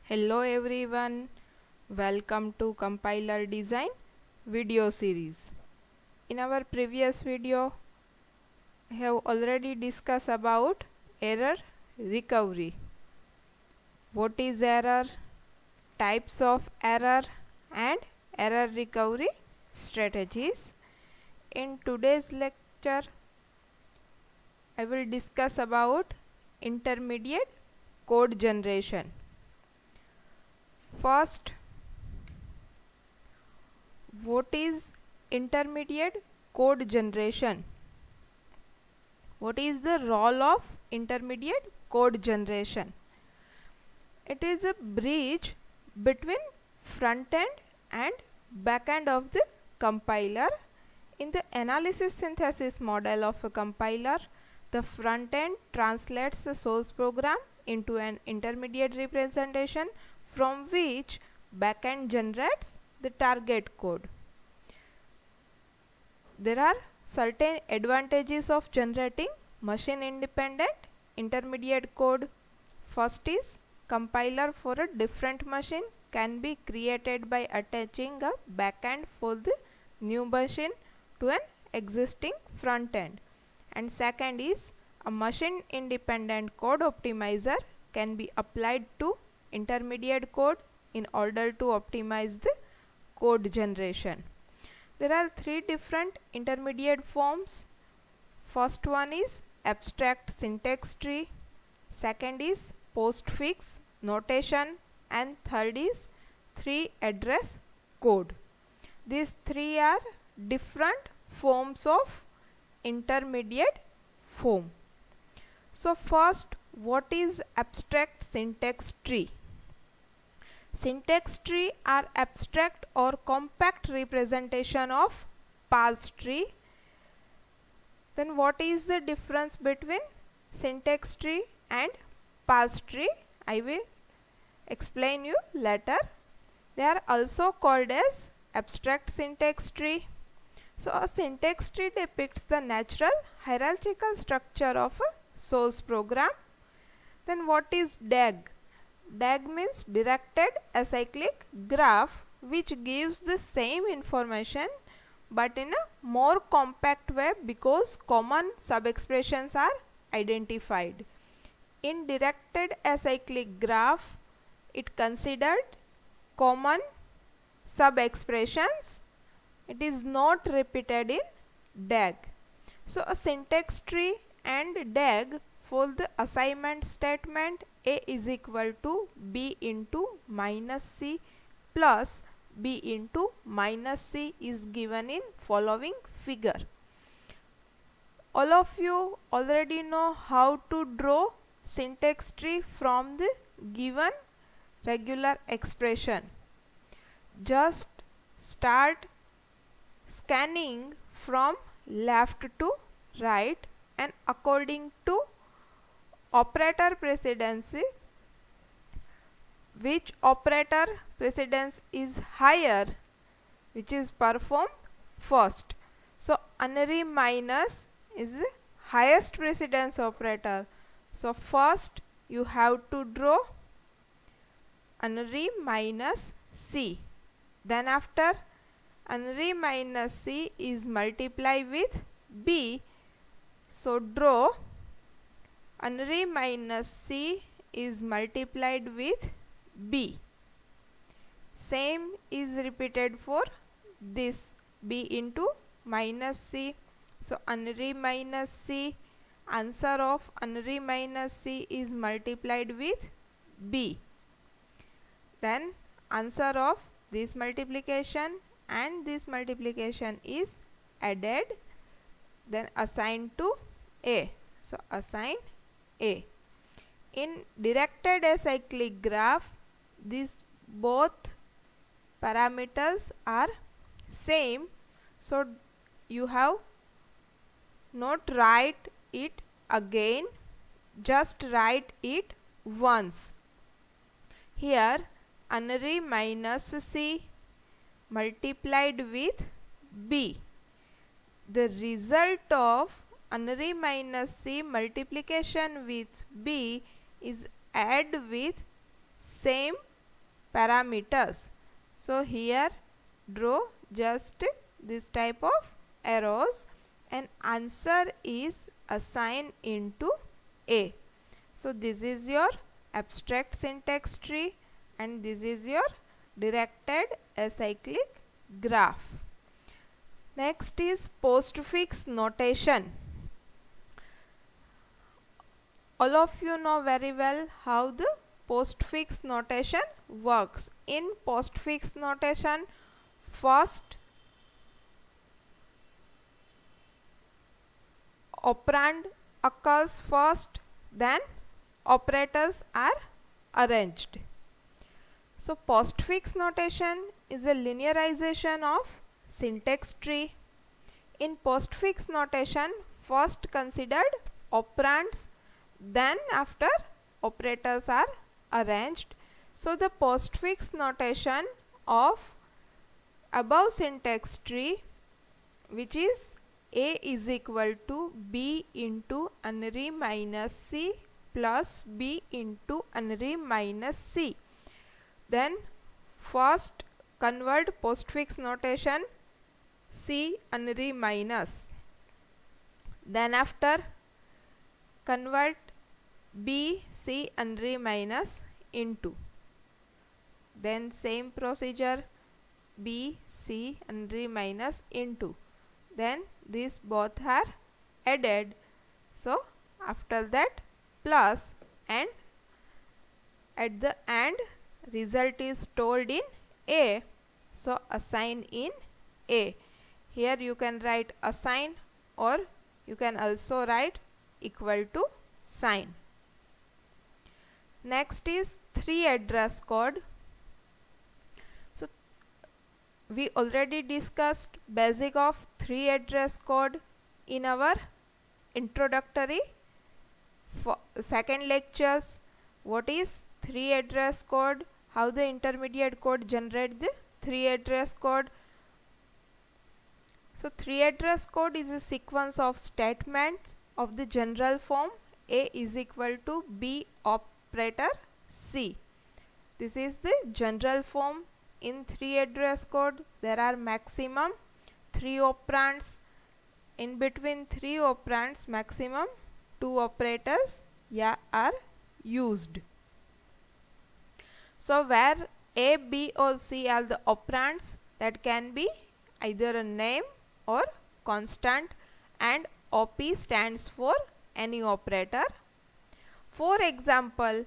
Hello everyone, welcome to Compiler Design video series. In our previous video, I have already discussed about error recovery. What is error, types of error and error recovery strategies. In today's lecture, I will discuss about intermediate code generation. First, what is intermediate code generation? What is the role of intermediate code generation? It is a bridge between front end and back end of the compiler. In the analysis synthesis model of a compiler, the front end translates the source program into an intermediate representation from which backend generates the target code. There are certain advantages of generating machine independent intermediate code. First is, compiler for a different machine can be created by attaching a backend for the new machine to an existing front end. And second is, a machine independent code optimizer can be applied to intermediate code in order to optimize the code generation. There are three different intermediate forms. First one is abstract syntax tree, second is postfix notation, and third is three address code. These three are different forms of intermediate form. So first, what is abstract syntax tree? Syntax tree are abstract or compact representation of parse tree. Then what is the difference between syntax tree and parse tree? I will explain you later. They are also called as abstract syntax tree. So a syntax tree depicts the natural hierarchical structure of a source program. Then what is DAG? DAG means directed acyclic graph, which gives the same information but in a more compact way because common sub-expressions are identified. In directed acyclic graph, it considered common sub-expressions. It is not repeated in DAG. So a syntax tree and DAG for the assignment statement A is equal to B into minus C plus B into minus C is given in following figure. All of you already know how to draw syntax tree from the given regular expression. Just start scanning from left to right, and according to operator precedency, which operator precedence is higher, which is performed first. So unary minus is the highest precedence operator. So first you have to draw unary minus C. Then after unary minus C is multiplied with B. So draw unary minus C is multiplied with B. Same is repeated for this B into minus C. So unary minus C, answer of unary minus C is multiplied with B. Then answer of this multiplication and this multiplication is added, then assigned to A. So assign A. In directed acyclic graph, these both parameters are same, so you have not write it again, just write it once. Here unary minus C multiplied with B. The result of unary minus C multiplication with B is add with same parameters. So here draw just this type of arrows and answer is assigned into A. So this is your abstract syntax tree and this is your directed acyclic graph. Next is postfix notation. All of you know very well how the postfix notation works. In postfix notation, first operand occurs first, then operators are arranged. So postfix notation is a linearization of syntax tree. In postfix notation, first considered operands, then after operators are arranged. So the postfix notation of above syntax tree, which is A is equal to B into unary minus C plus B into unary minus C. Then first convert postfix notation C unary minus. Then after convert B C unary minus into. Then same procedure B C unary minus into. Then these both are added. So after that plus, and at the end result is stored in A. So assign in A. Here you can write assign or you can also write equal to sign. Next is 3 address code. So we already discussed basic of 3 address code in our introductory second lectures. What is 3 address code? How the intermediate code generate the 3 address code? So 3 address code is a sequence of statements of the general form A is equal to B operator C. This is the general form. In 3 address code there are maximum 3 operands. In between 3 operands maximum 2 operators are used. So where A, B or C are the operands, that can be either a name or constant, and OP stands for any operator. For example,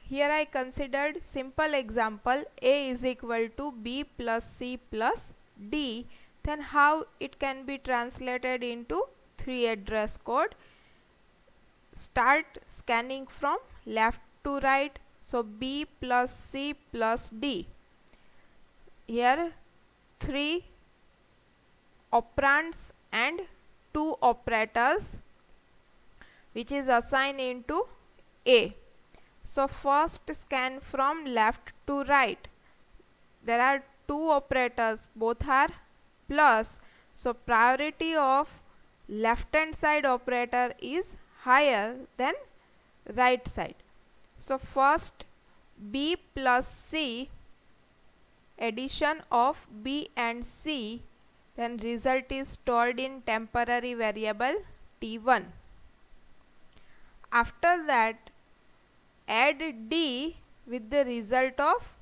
here I considered simple example A is equal to B plus C plus D. Then how it can be translated into 3 address code? Start scanning from left to right. So B plus C plus D. Here 3 operands and 2 operators which is assigned into A. So first scan from left to right. There are 2 operators, both are plus. So priority of left hand side operator is higher than right side. So first B plus C, addition of B and C, then result is stored in temporary variable T1. After that add D with the result of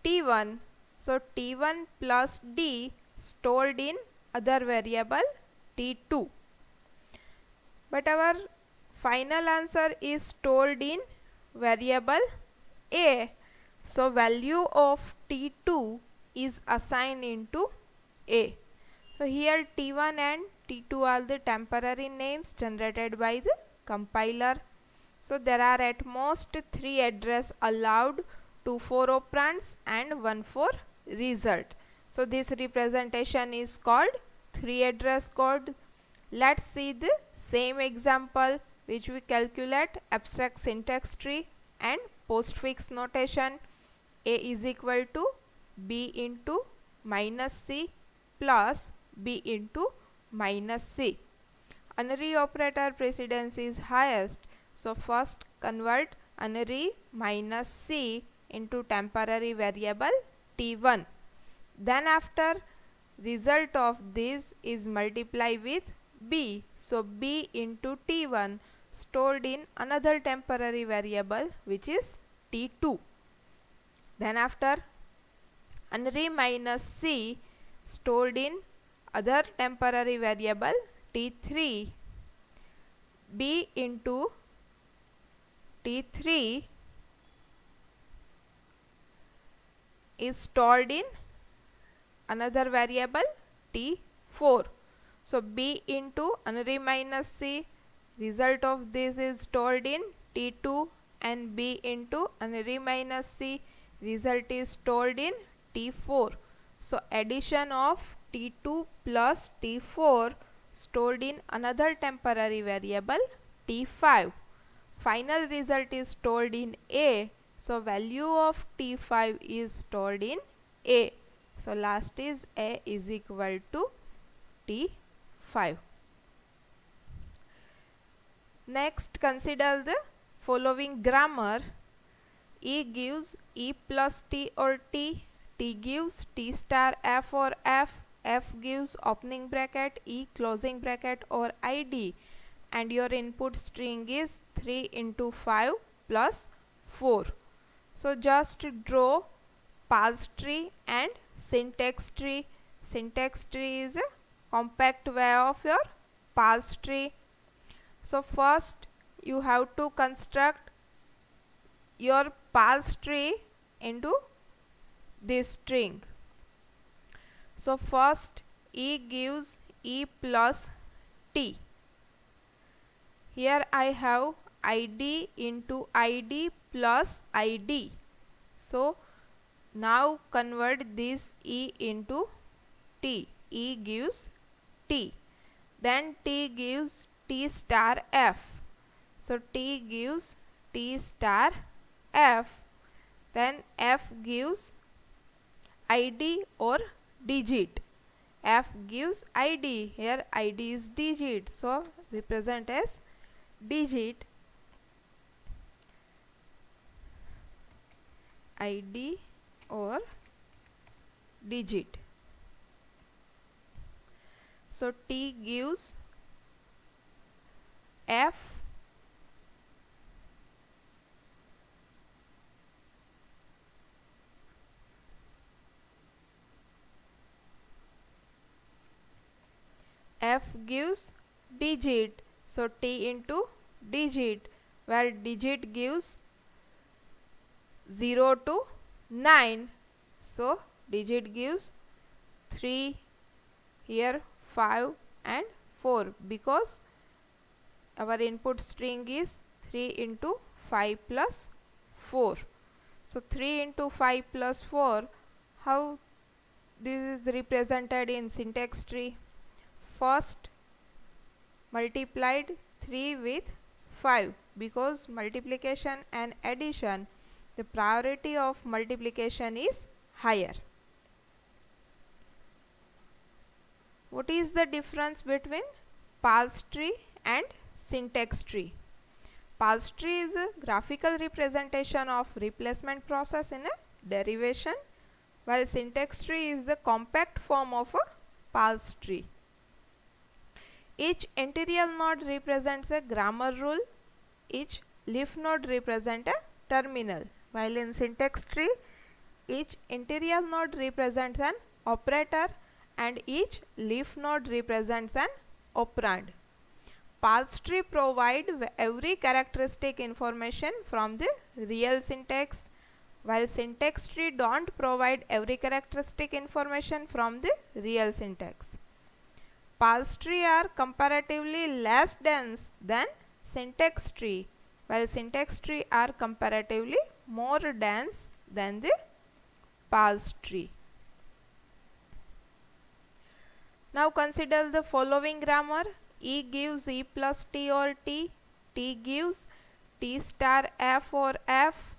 T1. So T1 plus D stored in other variable T2. But our final answer is stored in variable A. So value of T2 is assigned into A. So here T1 and T2 are the temporary names generated by the compiler. So there are at most 3 address allowed, 2 for operands and 1 for result. So this representation is called 3 address code. Let's see the same example which we calculate abstract syntax tree and postfix notation. A is equal to B into minus C plus B into minus C. Unary operator precedence is highest. So first convert unary minus C into temporary variable t1. Then after result of this is multiply with b. So b into t1 stored in another temporary variable which is t2. Then after unary minus c stored in other temporary variable t3. b into t3 is stored in another variable t4. So b into unary minus c, result of this is stored in t2, and b into unary minus c, result is stored in t4. So addition of t2 plus t4 stored in another temporary variable t5. Final result is stored in a. So value of t5 is stored in a. So last is a is equal to t5. Next, consider the following grammar. E gives E plus T or T, T gives T star F or F gives opening bracket E closing bracket or ID, and your input string is 3 into 5 plus 4. So just draw parse tree and syntax tree. Syntax tree is a compact way of your parse tree. So first you have to construct your parse tree into this string. So first E gives E plus T. Here I have ID into ID plus ID. So now convert this E into T. E gives T. Then T gives T star F. So T gives T star F. Then F gives ID or digit. F gives ID. Here ID is digit. So represent as digit. ID or digit. So T gives F. F gives digit. So T into digit, where digit gives 0 to 9. So digit gives 3, here 5 and 4, because our input string is 3 into 5 plus 4. So 3 into 5 plus 4, how this is represented in syntax tree? First multiplied 3 with 5, because multiplication and addition, the priority of multiplication is higher. What is the difference between parse tree and syntax tree? Parse tree is a graphical representation of replacement process in a derivation, while syntax tree is the compact form of a parse tree. Each interior node represents a grammar rule, each leaf node represents a terminal, while in syntax tree, each interior node represents an operator and each leaf node represents an operand. Parse tree provide every characteristic information from the real syntax, while syntax tree don't provide every characteristic information from the real syntax. Parse tree are comparatively less dense than syntax tree, while syntax tree are comparatively more dense than the parse tree. Now consider the following grammar. E gives E plus T or T, T gives T star F or F,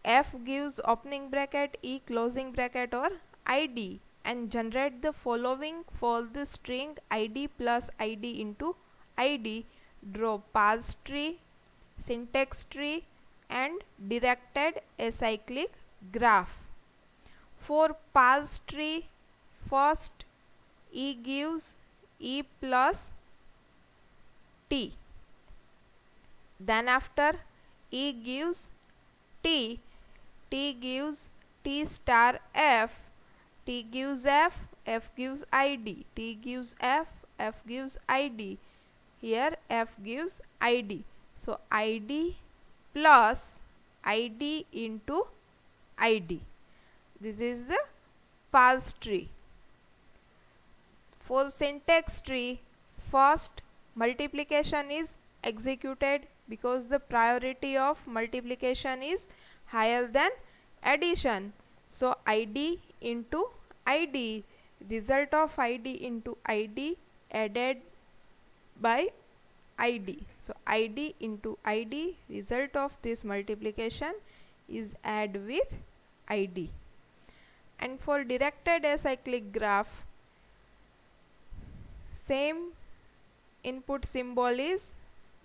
F gives opening bracket E closing bracket or ID, and generate the following for the string ID plus ID into ID. Draw parse tree, syntax tree and directed acyclic graph. For parse tree, first E gives E plus T. Then after E gives T, T gives T star F, T gives F, F gives ID, T gives F, F gives ID. Here F gives ID. So ID plus ID into ID. This is the parse tree. For syntax tree, first multiplication is executed because the priority of multiplication is higher than addition. So ID into ID, result of ID into ID added by ID. So ID into ID, result of this multiplication is add with ID. And for directed acyclic graph, same input symbol is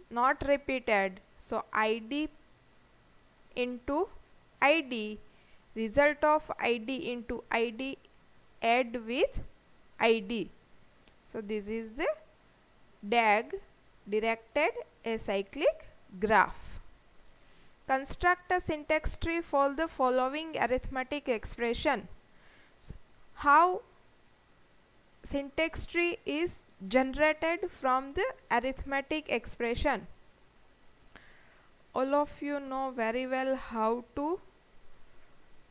not repeated. So ID into ID, result of ID into ID add with ID. So this is the DAG, directed acyclic graph. Construct a syntax tree for the following arithmetic expression. How syntax tree is generated from the arithmetic expression? All of you know very well how to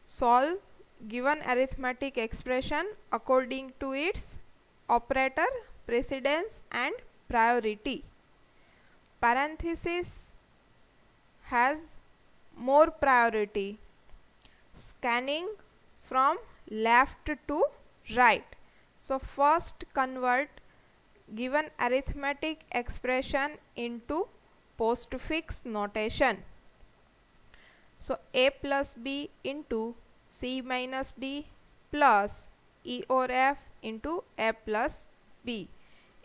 solve given arithmetic expression according to its operator, precedence and priority. Parenthesis has more priority, scanning from left to right. So first convert given arithmetic expression into postfix notation. So a plus b into c minus d plus e or f into a plus b.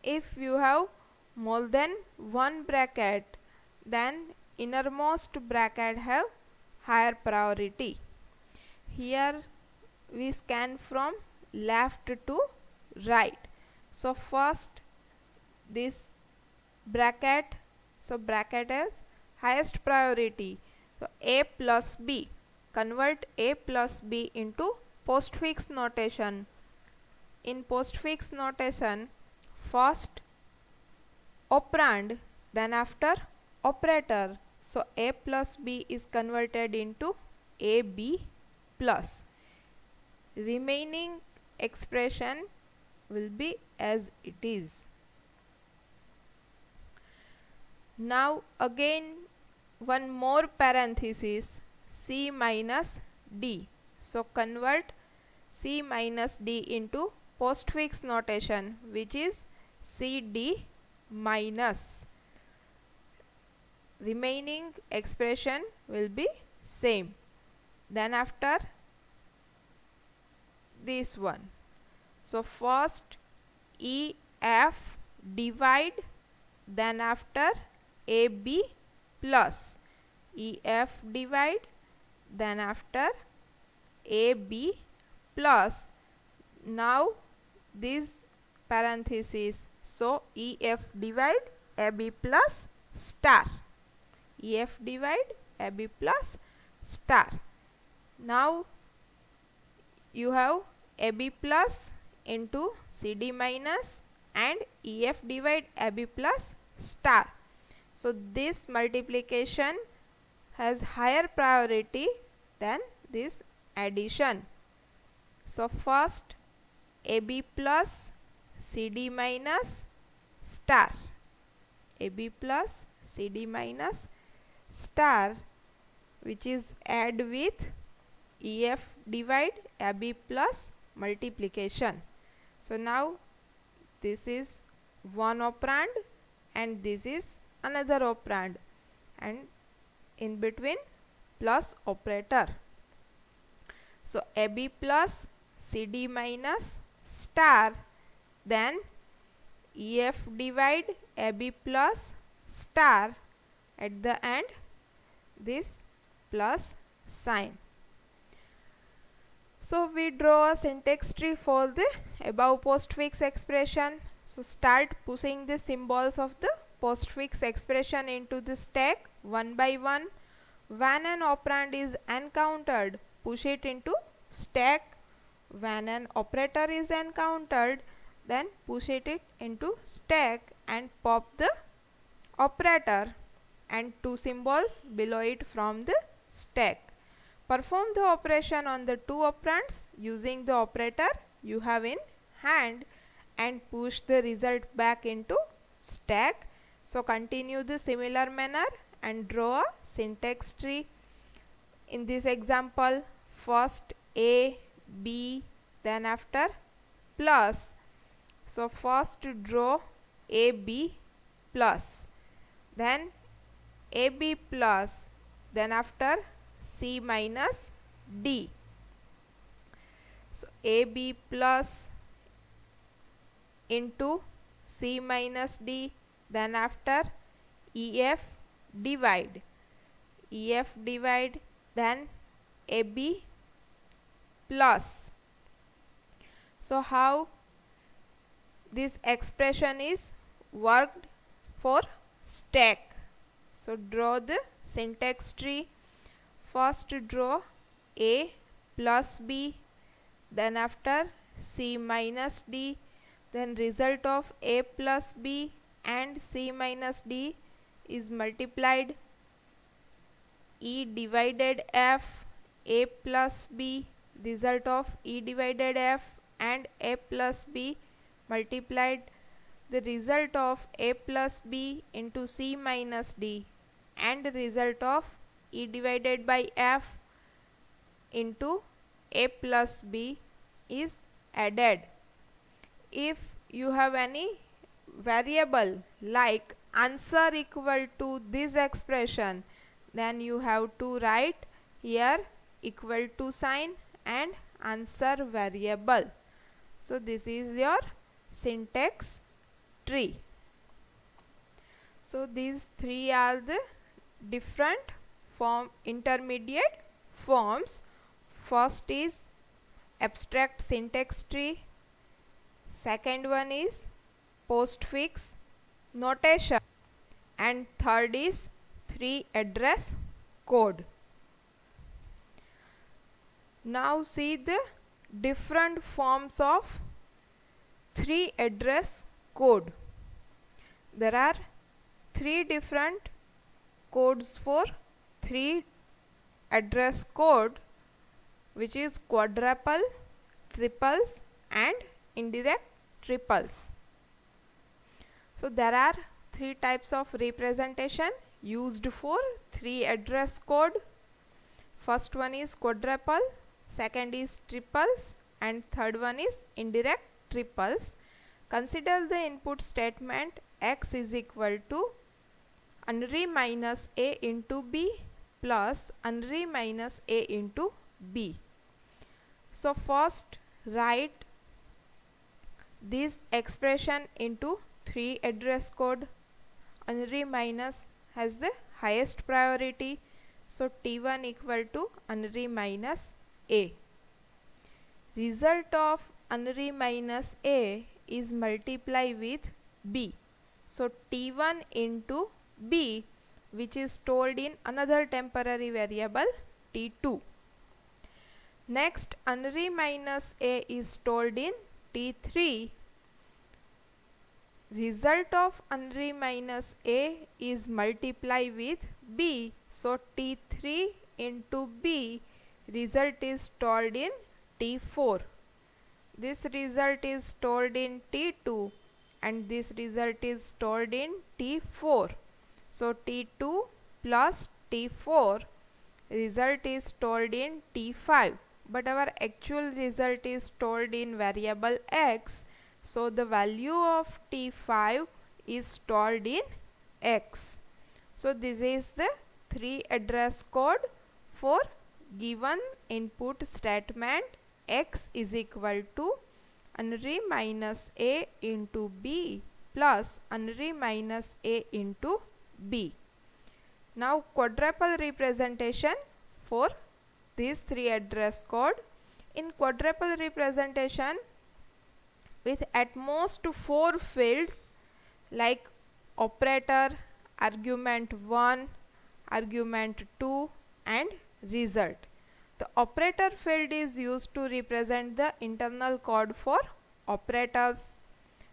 If you have more than one bracket, then innermost bracket have higher priority. Here we scan from left to right. So first this bracket, so bracket has highest priority. So a plus b, convert a plus b into postfix notation. In postfix notation, first operand, then after operator. So a plus b is converted into ab plus. Remaining expression will be as it is. Now again one more parenthesis, c minus d. So convert c minus d into postfix notation, which is cd minus. Remaining expression will be same. Then after this one, so first EF divide, then after AB plus, EF divide, then after AB plus. Now this parenthesis, so EF divide AB plus star, EF divide AB plus star. Now you have AB plus into CD minus and EF divide AB plus star. So this multiplication has higher priority than this addition. So first AB plus CD minus star, AB plus CD minus star, which is add with EF divide AB plus multiplication. So now this is one operand and this is another operand, and in between plus operator. So AB plus CD minus star, then EF divide AB plus star, at the end this plus sign. So we draw a syntax tree for the above postfix expression. So start pushing the symbols of the postfix expression into the stack one by one. When an operand is encountered, push it into stack. When an operator is encountered, then push it into stack and pop the operator and two symbols below it from the stack. Perform the operation on the two operands using the operator you have in hand and push the result back into stack. So continue the similar manner and draw a syntax tree. In this example, first A, B, then after plus. So first draw AB plus, then AB plus, then after C minus D. So AB plus into C minus D, then after EF divide, then AB plus. So how this expression is worked for stack? So draw the syntax tree. First draw A plus B, then after C minus D, then result of A plus B and C minus D is multiplied. E divided F, A plus B, result of E divided F and A plus B multiplied. The result of A plus B into C minus D and result of E divided by F into A plus B is added. If you have any variable like answer equal to this expression, then you have to write here equal to sign and answer variable. So this is your syntax tree. So these three are the different intermediate forms. First is abstract syntax tree, second one is postfix notation, and third is three address code. Now see the different forms of three address code. There are three different codes for three address code, which is quadruple, triples and indirect triples. So there are three types of representation used for three address code. First one is quadruple, second is triples and third one is indirect triples. Consider the input statement x is equal to unary minus a into b plus unary minus a into b. So first write this expression into three address code. Unary minus has the highest priority, so T1 equal to unary minus a. Result of unary minus a is multiply with b, so T1 into b, which is stored in another temporary variable T2. Next, unary minus a is stored in T3. Result of unary minus a is multiply with b, so T3 into b, result is stored in T4. This result is stored in T2 and this result is stored in T4. So T2 plus T4 result is stored in T5, but our actual result is stored in variable x, so the value of T5 is stored in x. So this is the three address code for given input statement x is equal to unary minus a into b plus unary minus a into b. Now quadruple representation for these three address code. In quadruple representation with at most 4 fields like operator, argument 1, argument 2 and result. The operator field is used to represent the internal code for operators.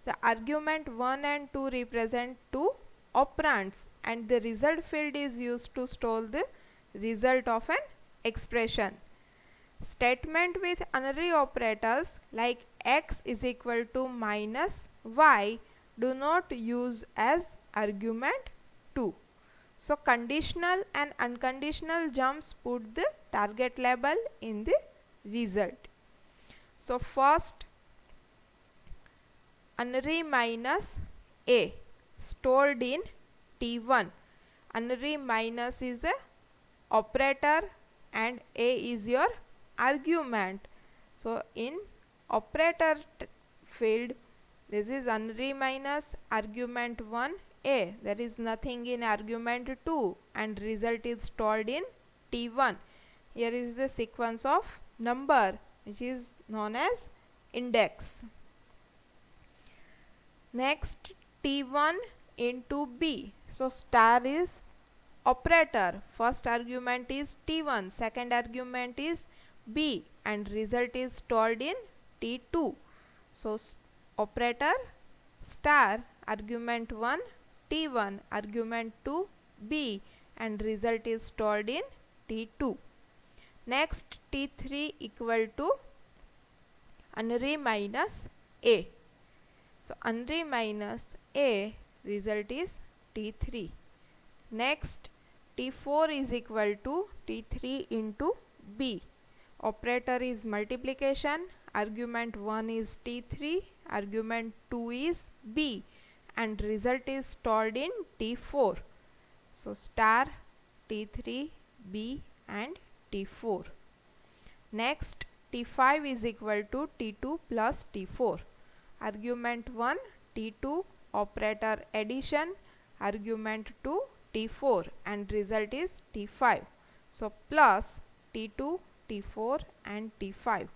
The argument 1 and 2 represent two operands and the result field is used to store the result of an expression. Statement with unary operators like x is equal to minus y do not use as argument 2. So conditional and unconditional jumps put the target label in the result. So first, unary minus a stored in T1. Unary minus is the operator and a is your argument. So in operator field, this is unary minus argument 1 a. There is nothing in argument 2 and result is stored in T1. Here is the sequence of number which is known as index. Next, T1 into B. So star is operator. First argument is T1, second argument is B and result is stored in T2. So operator star argument 1 T1 argument 2 B and result is stored in T2. Next, T3 equal to unary minus A. So unary minus A result is T3. Next, T4 is equal to T3 into B. Operator is multiplication, argument 1 is T3, argument 2 is B and result is stored in T4. So star T3, B and T4. Next, T5 is equal to T2 plus T4. Argument 1 T2, operator addition, argument 2 T4 and result is T5. So plus T2, T4 and T5.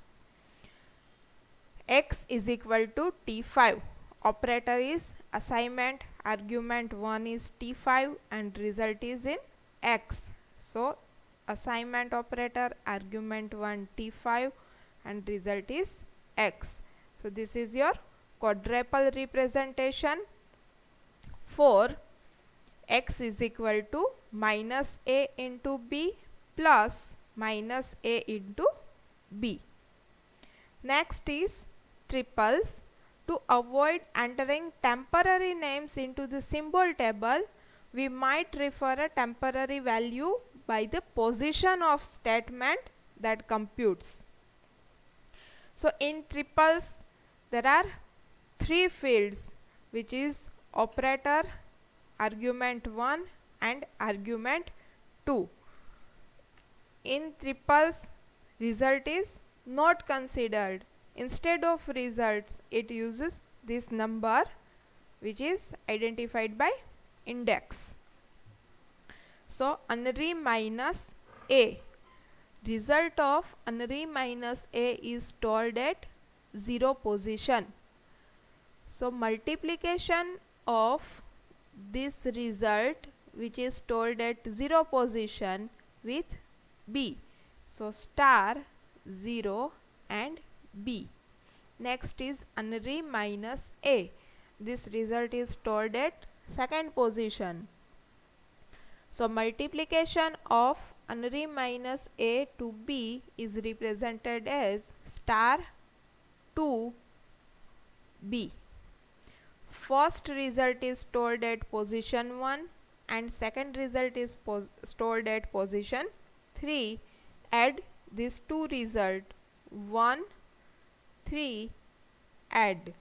X is equal to T5. Operator is assignment, argument 1 is T5 and result is in X. So assignment operator, argument 1 T5 and result is X. So this is your quadruple representation for X is equal to minus A into B plus minus A into B. Next is triples. To avoid entering temporary names into the symbol table, we might refer a temporary value by the position of statement that computes. So in triples, there are 3 fields which is operator, argument 1 and argument 2. In triples, result is not considered. Instead of results, it uses this number which is identified by index. So unary minus A. Result of unary minus A is stored at 0 position. So multiplication of this result which is stored at 0 position with B. So star 0 and B. Next is unary minus A. This result is stored at second position. So multiplication of unary minus A to B is represented as star 2 B. First result is stored at position 1 and second result is stored at position 3. Add these two results 1, 3, add.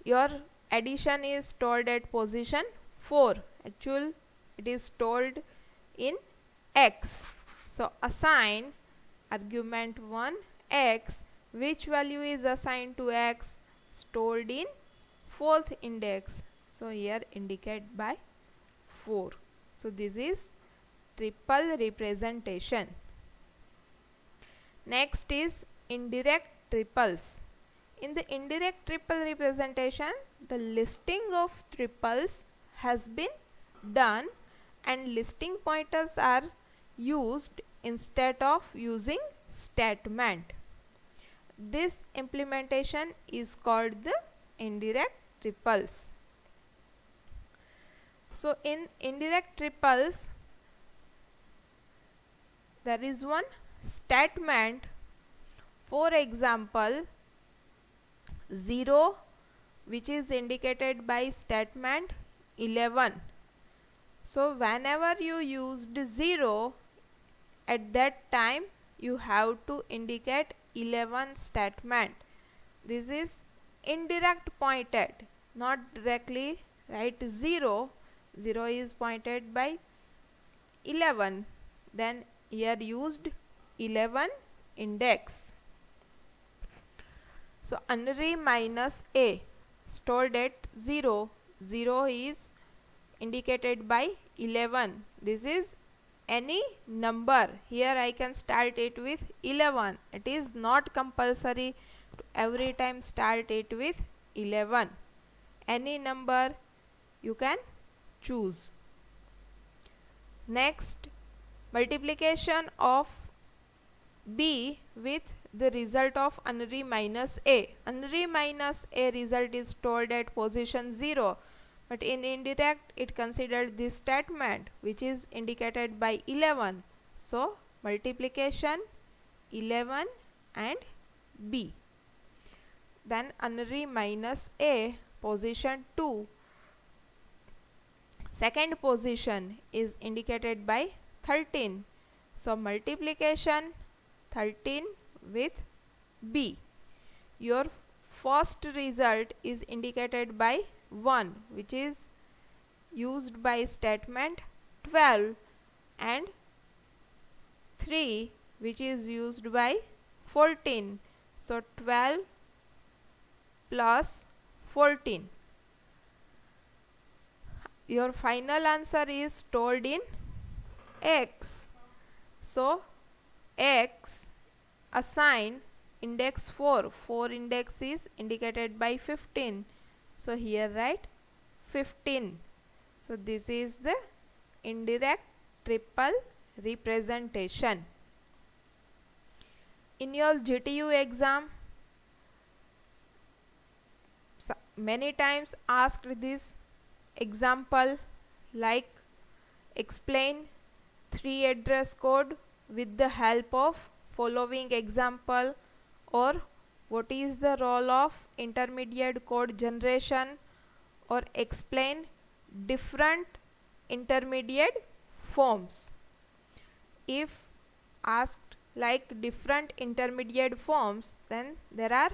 Your addition is stored at position 4. Actually, it is stored in X. So assign argument 1 X. Which value is assigned to X? Stored in 4th index. So here indicate by 4. So this is triple representation. Next is indirect triples. In the indirect triple representation, the listing of triples has been done and listing pointers are used instead of using statement. This implementation is called the indirect triples. So in indirect triples, there is one statement. For example, 0, which is indicated by statement 11. So whenever you used 0, at that time you have to indicate 11 statement. This is indirect pointed, not directly write 0. 0 is pointed by 11, then here used 11 index. So unary minus a stored at 0. 0 is indicated by 11. This is any number. Here I can start it with 11. It is not compulsory to every time start it with 11. Any number you can choose. Next, multiplication of b with the result of unary minus a. Unary minus a result is stored at position 0, but in indirect it considered this statement which is indicated by 11. So multiplication 11 and b. Then unary minus a position 2. Second position is indicated by 13. So multiplication 13 with b. Your first result is indicated by 1, which is used by statement 12, and 3, which is used by 14. So 12 plus 14. Your final answer is stored in x. So x, assign index 4. 4 index is indicated by 15. So here write 15. So this is the indirect triple representation. In your GTU exam, many times asked this example like explain 3 address code with the help of following example, or what is the role of intermediate code generation, or explain different intermediate forms. If asked like different intermediate forms, then there are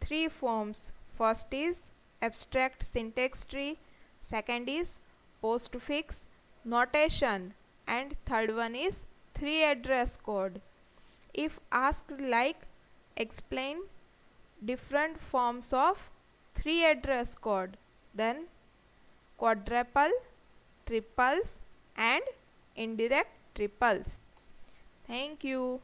3 forms. First is abstract syntax tree, second is postfix notation, and third one is 3 address code. If asked like explain different forms of 3 address code, then quadruple, triples and indirect triples. Thank you.